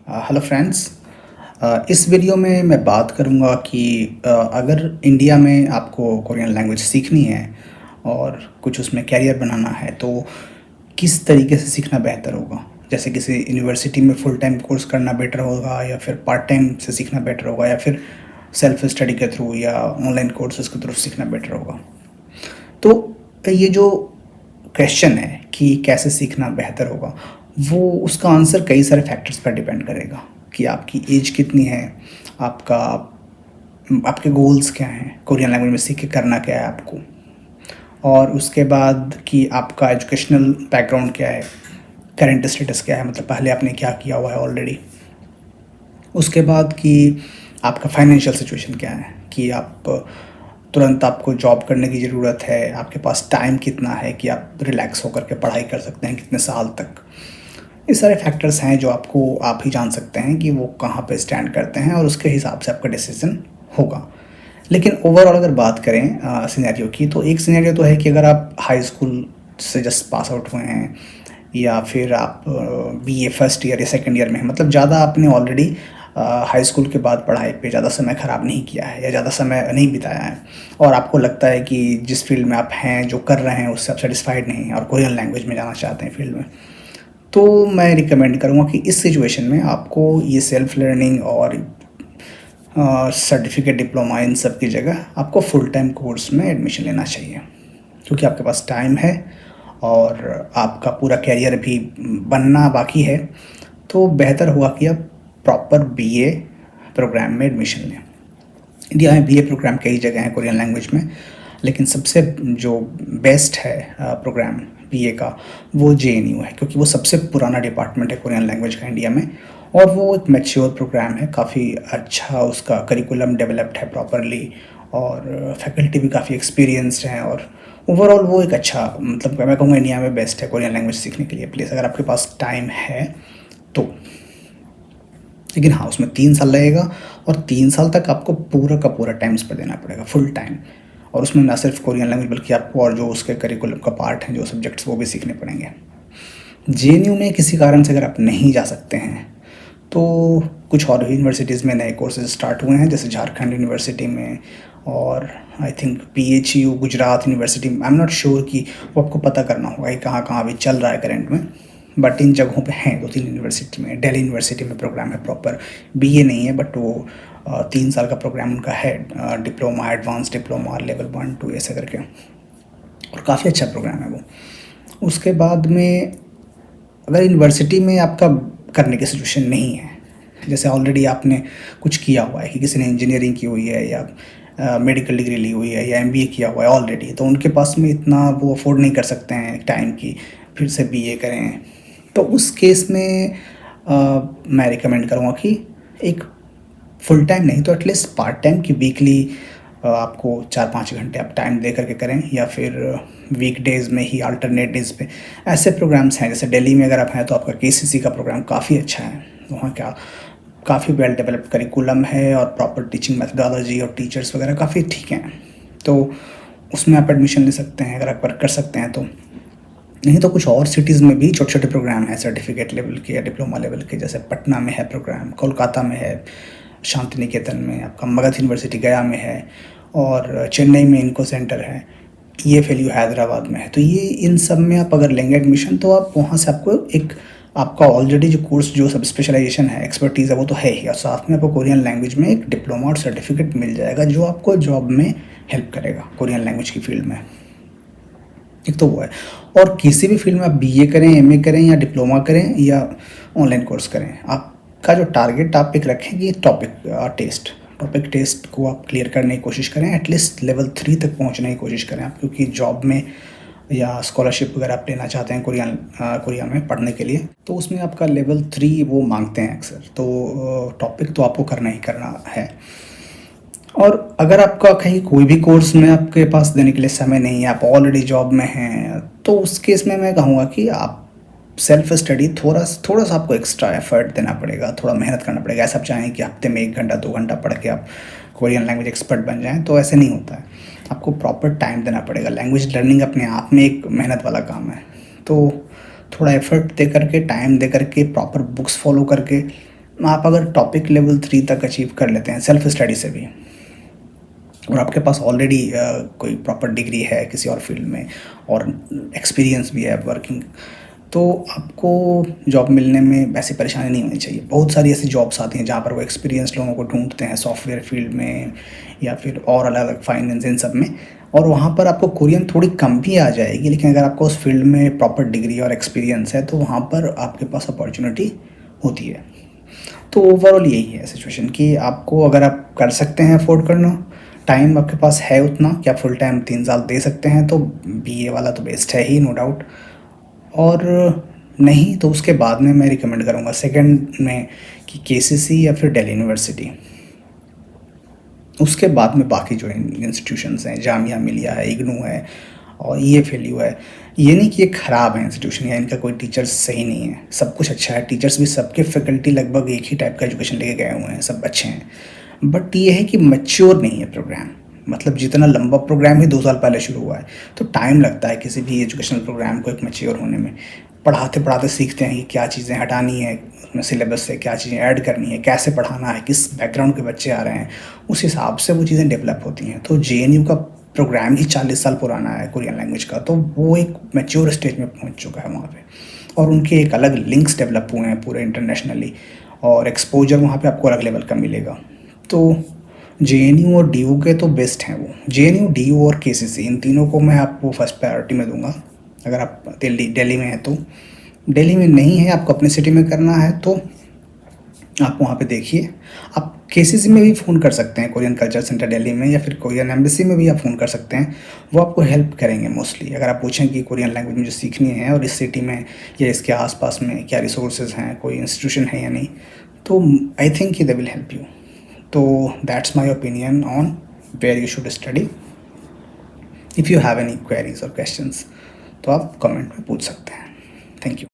Hello friends. इस video में मैं बात करूंगा कि अगर इंडिया में आपको कोरियन लैंग्वेज सीखनी है और कुछ उसमें कैरियर बनाना है तो किस तरीके से सीखना बेहतर होगा। जैसे किसी यूनिवर्सिटी में फुल टाइम कोर्स करना बेटर होगा या फिर पार्ट टाइम से सीखना बेटर होगा या फिर सेल्फ स्टडी के थ्रू या ऑनलाइन कोर्सेज के थ्रू सीखना बेटर होगा। तो ये जो क्वेश्चन है कि कैसे सीखना बेहतर होगा, वो उसका आंसर कई सारे फैक्टर्स पर डिपेंड करेगा कि आपकी एज कितनी है, आपका आपके गोल्स क्या हैं, कोरियन लैंग्वेज में सीख के करना क्या है आपको, और उसके बाद कि आपका एजुकेशनल बैकग्राउंड क्या है, करंट स्टेटस क्या है, मतलब पहले आपने क्या किया हुआ है ऑलरेडी। उसके बाद कि आपका फाइनेंशियल सिचुएशन क्या है, कि आप तुरंत आपको जॉब करने की ज़रूरत है, आपके पास टाइम कितना है कि आप रिलैक्स होकर के पढ़ाई कर सकते हैं, कितने साल तक। ये सारे फैक्टर्स हैं जो आप ही जान सकते हैं कि वो कहाँ पे स्टैंड करते हैं और उसके हिसाब से आपका डिसीजन होगा। लेकिन ओवरऑल अगर बात करें सिनेरियो की, तो एक सिनेरियो तो है कि अगर आप हाई स्कूल से जस्ट पास आउट हुए हैं या फिर आप बीए फर्स्ट ईयर या सेकंड ईयर में हैं, मतलब ज़्यादा आपने ऑलरेडी हाई स्कूल के बाद पढ़ाई पे ज़्यादा समय ख़राब नहीं किया है या ज़्यादा समय नहीं बिताया है, और आपको लगता है कि जिस फील्ड में आप हैं, जो कर रहे हैं, उससे आप सेटिस्फाइड नहीं हैं और कोरियन लैंग्वेज में जाना चाहते हैं फील्ड में, तो मैं रिकमेंड करूँगा कि इस सिचुएशन में आपको ये सेल्फ लर्निंग और सर्टिफिकेट, डिप्लोमा, इन सब की जगह आपको फुल टाइम कोर्स में एडमिशन लेना चाहिए, क्योंकि आपके पास टाइम है और आपका पूरा कैरियर भी बनना बाकी है। तो बेहतर होगा कि आप प्रॉपर बीए प्रोग्राम में एडमिशन लें। इंडिया में बीए प्रोग्राम कई जगह हैं कोरियन लैंग्वेज में, लेकिन सबसे जो बेस्ट है प्रोग्राम बीए का, वो जेएनयू है, क्योंकि वो सबसे पुराना डिपार्टमेंट है कोरियन लैंग्वेज का इंडिया में, और वो एक मैच्योर प्रोग्राम है, काफ़ी अच्छा उसका करिकुलम डेवलप्ड है प्रॉपरली, और फैकल्टी भी काफ़ी एक्सपीरियंस्ड हैं, और ओवरऑल वो एक अच्छा, मतलब मैं कहूँगा इंडिया में बेस्ट है कोरियन लैंग्वेज सीखने के लिए प्लीज़, अगर आपके पास टाइम है तो। लेकिन हाँ, उसमें 3 साल लगेगा और 3 साल तक आपको पूरा का पूरा टाइम उस पर देना पड़ेगा, फुल टाइम, और उसमें ना सिर्फ कोरियन लैंग्वेज बल्कि आपको और जो उसके करिकुलम का पार्ट है, जो सब्जेक्ट्स, वो भी सीखने पड़ेंगे। जेएनयू में किसी कारण से अगर आप नहीं जा सकते हैं तो कुछ और भी यूनिवर्सिटीज़ में नए कोर्सेज स्टार्ट हुए हैं, जैसे झारखंड यूनिवर्सिटी में, और I think PHU Gujarat university में। आई एम नॉट श्योर कि वो आपको पता करना होगा कि कहाँ कहाँ अभी चल रहा है करंट में, बट इन जगहों पे हैं 2-3 यूनिवर्सिटी में। दिल्ली यूनिवर्सिटी में प्रोग्राम है प्रॉपर, बीए नहीं है, बट वो 3 साल का प्रोग्राम उनका है, डिप्लोमा, एडवांस डिप्लोमा, लेवल 1-2 ऐसे करके, और काफ़ी अच्छा प्रोग्राम है वो। उसके बाद में अगर यूनिवर्सिटी में आपका करने की सिचुएशन नहीं है, जैसे ऑलरेडी आपने कुछ किया हुआ है कि किसी ने इंजीनियरिंग की हुई है या मेडिकल डिग्री ली हुई है या एमबीए किया हुआ है ऑलरेडी, तो उनके पास में इतना वो अफोर्ड नहीं कर सकते हैं टाइम की फिर से बीए करें, तो उस केस में मैं रिकमेंड करूँगा कि एक फुल टाइम नहीं तो एटलीस्ट पार्ट टाइम की वीकली आपको 4-5 घंटे आप टाइम दे करके करें, या फिर वीक डेज़ में ही अल्टरनेट डेज़ पे ऐसे प्रोग्राम्स हैं। जैसे दिल्ली में अगर आप हैं तो आपका केसीसी का प्रोग्राम काफ़ी अच्छा है, वहाँ क्या काफ़ी वेल डेवलप्ड करिकुलम है और प्रॉपर टीचिंग मेथडोलॉजी और टीचर्स वगैरह काफ़ी ठीक हैं, तो उसमें आप एडमिशन ले सकते हैं अगर आप वर्क कर सकते हैं तो। नहीं तो कुछ और सिटीज़ में भी छोटे छोटे प्रोग्राम हैं सर्टिफिकेट लेवल के या डिप्लोमा लेवल के, जैसे पटना में है प्रोग्राम, कोलकाता में है, शांति निकेतन में, आपका मगध यूनिवर्सिटी गया में है, और चेन्नई में इनको सेंटर है, EFLU हैदराबाद में है। तो ये इन सब में आप अगर लेंगे एडमिशन तो आप वहाँ से आपको एक, आपका ऑलरेडी जो कोर्स, जो सब स्पेशलाइजेशन है, एक्सपर्टीज़ है, वो तो है ही, और साथ में आपको कोरियन लैंग्वेज में एक डिप्लोमा और सर्टिफिकेट मिल जाएगा जो आपको जॉब में हेल्प करेगा कोरियन लैंग्वेज की फील्ड में। एक तो वो है, और किसी भी फील्ड में आप बीए करें, एमए करें या डिप्लोमा करें या ऑनलाइन कोर्स करें, आपका जो टारगेट आप एक रखें कि टॉपिक टेस्ट को आप क्लियर करने की कोशिश करें, एटलीस्ट लेवल 3 तक पहुंचने की कोशिश करें आप, क्योंकि जॉब में या स्कॉलरशिप वगैरह आप लेना चाहते हैं कोरिया में पढ़ने के लिए, तो उसमें आपका लेवल 3 वो मांगते हैं अक्सर, तो टॉपिक तो आपको करना ही करना है। और अगर आपका कहीं कोई भी कोर्स में आपके पास देने के लिए समय नहीं है, आप ऑलरेडी जॉब में हैं, तो उस केस में मैं कहूँगा कि आप सेल्फ स्टडी थोड़ा सा आपको एक्स्ट्रा एफर्ट देना पड़ेगा, थोड़ा मेहनत करना पड़ेगा। ऐसा आप चाहें कि हफ्ते में 1 घंटा 2 घंटा पढ़ के आप कोरियन लैंग्वेज एक्सपर्ट बन जाएं, तो ऐसे नहीं होता है, आपको प्रॉपर टाइम देना पड़ेगा। लैंग्वेज लर्निंग अपने आप में एक मेहनत वाला काम है, तो थोड़ा एफर्ट दे करके, टाइम दे करके, प्रॉपर बुक्स फॉलो करके आप अगर टॉपिक लेवल 3 तक अचीव कर लेते हैं सेल्फ स्टडी से भी, और आपके पास ऑलरेडी कोई प्रॉपर डिग्री है किसी और फील्ड में और एक्सपीरियंस भी है वर्किंग, तो आपको जॉब मिलने में वैसी परेशानी नहीं होनी चाहिए। बहुत सारी ऐसी जॉब्स आती हैं जहाँ पर वो एक्सपीरियंस लोगों को ढूंढते हैं, सॉफ्टवेयर फील्ड में या फिर और अलग अलग फाइनेंस इन सब में, और वहाँ पर आपको कोरियन थोड़ी कम भी आ जाएगी, लेकिन अगर आपको उस फील्ड में प्रॉपर डिग्री और एक्सपीरियंस है तो वहाँ पर आपके पास अपॉर्चुनिटी होती है। तो ओवरऑल यही है सिचुएशन कि आपको अगर आप कर सकते हैं अफोर्ड करना, टाइम आपके पास है उतना कि आप फुल टाइम 3 साल दे सकते हैं, तो बीए वाला तो बेस्ट है ही, नो डाउट। और नहीं तो उसके बाद में मैं रिकमेंड करूँगा सेकंड में कि केसीसी या फिर दिल्ली यूनिवर्सिटी। उसके बाद में बाकी जो इंस्टीट्यूशंस हैं, जामिया मिलिया है, इग्नू है और EFLU है, ये नहीं कि ये ख़राब है इंस्टीट्यूशन या इनका कोई टीचर सही नहीं है, सब कुछ अच्छा है, टीचर्स भी सबके फैकल्टी लगभग एक ही टाइप का एजुकेशन लेके गए हुए हैं, सब अच्छे हैं। बट ये है कि मैच्योर नहीं है प्रोग्राम, मतलब जितना लंबा प्रोग्राम ही 2 साल पहले शुरू हुआ है, तो टाइम लगता है किसी भी एजुकेशनल प्रोग्राम को एक मैच्योर होने में। पढ़ाते पढ़ाते सीखते हैं कि क्या चीज़ें हटानी है उसमें सिलेबस से, क्या चीज़ें ऐड करनी है, कैसे पढ़ाना है, किस बैकग्राउंड के बच्चे आ रहे हैं, उस हिसाब से वो चीज़ें डेवलप होती हैं। तो JNU का प्रोग्राम ही 40 साल पुराना है कोरियन लैंग्वेज का, तो वो एक मैच्योर स्टेज में पहुंच चुका है वहाँ पे, और उनके एक अलग लिंक्स डेवलप हुए हैं पूरे इंटरनेशनली, और एक्सपोजर वहाँ पे आपको अलग लेवल का मिलेगा। तो JNU और DU के तो बेस्ट हैं वो, JNU, DU और KCC, इन तीनों को मैं आपको फर्स्ट प्रायोरिटी में दूंगा। अगर आप दिल्ली में हैं तो, दिल्ली में नहीं है, आपको अपने सिटी में करना है तो आप वहाँ पे देखिए। आप KCC में भी फ़ोन कर सकते हैं, कोरियन कल्चर सेंटर दिल्ली में, या फिर कोरियन एम्बेसी में भी आप फ़ोन कर सकते हैं, वो आपको हेल्प करेंगे मोस्टली। अगर आप पूछें कि कोरियन लैंग्वेज मुझे सीखनी है और इस सिटी में या इसके आसपास में क्या रिसोर्सेज हैं, कोई इंस्टीट्यूशन है या नहीं, तो I think they will help you. तो that's my opinion on where you should study. If you have any queries और क्वेश्चंस तो आप कमेंट में पूछ सकते हैं। Thank you.